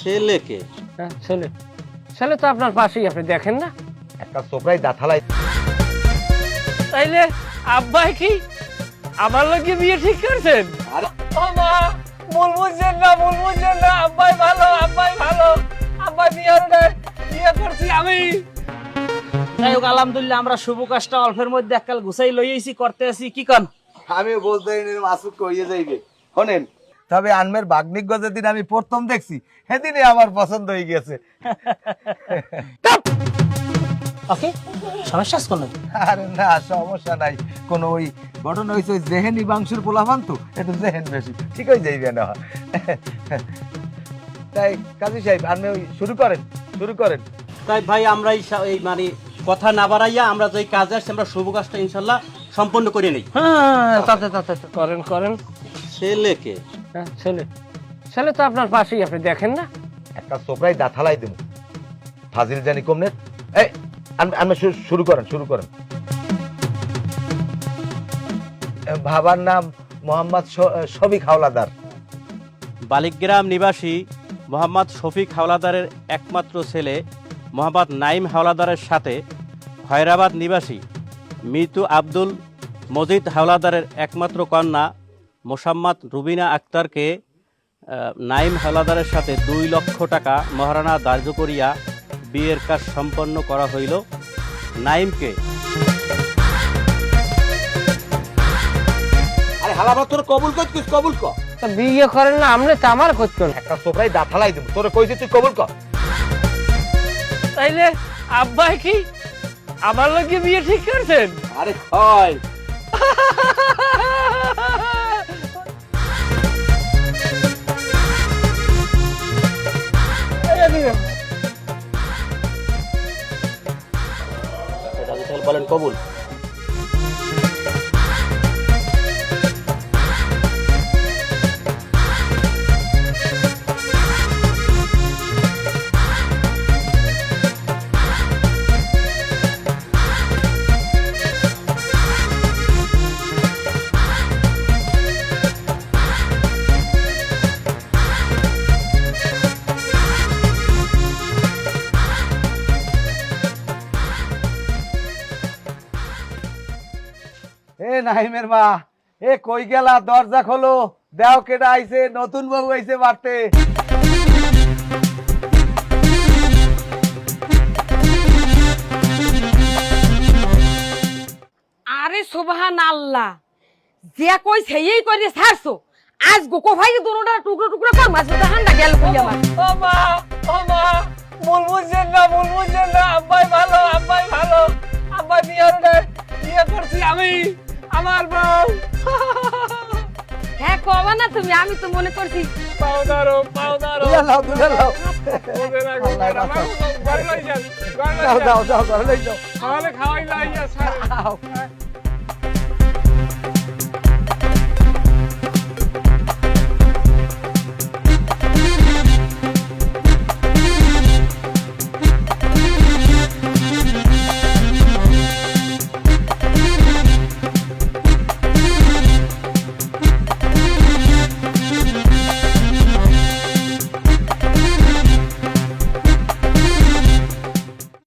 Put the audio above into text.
ছেলেকে? হ্যাঁ ছেলে, ছেলে তো আপনার পাশেই, আপনি দেখেন না? একটা চোপড়ায় দাঁথালাই। তাইলে আব্বাই কি আমার লগে বিয়ে ঠিক করছেন? আরে ও মা, ভুল বুঝছেন না, ভুল বুঝছেন না, আব্বাই ভালো, আব্বাই ভালো, আব্বাই বিয়ে করছি আমি। যাই হোক আলহামদুলিল্লাহ, আমরা শুভ কাজটা অল্পের মধ্যে এককাল গুছাই লইয়েছি, করতে আছি। কি কন? আমি বলতে মাসুদ কইয়ে যাইবে শোনেন, তবে আনমের বাগনিক যেদিন আমি প্রথম দেখছি সেদিনই আমার পছন্দ হয়ে গেছে। ওকে, সমস্যা আছে কোনো? আরে না, সমস্যা নাই কোনো। ওই ঘটনা হয়েছে ওই জেহেনি বাংশুর পোলাপান তো, একটু জেহেন বেশি, ঠিক হয়ে যাইবে না। তাই কাজী সাহেব আপনি ওই শুরু করেন। তাই ভাই আমরা এই মানে কথা না বাড়াইয়া আমরা যে কাজে আসছি আমরা শুভ কাজটা ইনশাল্লাহ সম্পন্ন করে নেই। হ্যাঁ, তাতে করেন করেন। ছেলেকে? হ্যাঁ ছেলে, ছেলে তো আপনার পাশেই, আপনি দেখেন না? একটা চোপড়ায় দাঁথালাই দেবো, ফাজিল জানি কমনে। এই আপনি শুরু করেন। বাবার নাম মোহাম্মদ শফিক হাওলাদার। বালিকগ্রাম নিবাসী মোহাম্মদ শফিক হাওলাদারের একমাত্র ছেলে মোহাম্মদ নাইম হাওলাদারের সাথে খয়রাবাদ নিবাসী মৃত আব্দুল মজিদ হাওলাদারের একমাত্র কন্যা মোসাম্মদ রুবিনা আক্তারকে নাইম হাওলাদারের সাথে 2 লক্ষ টাকা মহারণা ধার্য করিয়া বিয়ের কাজ সম্পন্ন করা হইল। নাইমকে আরে হালাবা তোর কবুল কর। তা বিয়ে করেন না আপনি, তা আমার করতেন। একটা চোপড়ায় দাঁথালাই দেবো, তোরে কইছি তুই কবুল কর। তাইলে আব্বাই কি আমার লগে বিয়ে ঠিক করছেন? আরে হয় বলেন কবুল। এ নাহিমের মা, এ কই গেলা? দরজা খোলো, দেও কেডা আইছে, নতুন বউ আইছে বাড়তে। আরে সুবহান আল্লাহ, যে কই সেই করে ছাড়ছো। আজ গোকো ভাই দুনোটা টুকরো টুকরো কর, মাছ মাথা ঠান্ডা গেল কই আমার। ও মা, ভুল বুঝছেন না, আব্বাই ভালো, আব্বাই ভালো, আব্বাই বিয়ে করছি আমি, আমার বউ। হ্যাঁ কবা না তুমি, আমি তো মনে করছি। পাউদারো দুলা লাও। ঘরে লই যান, দাও, ঘরে লই যাও। খাওয়াই লাইয়া দাও।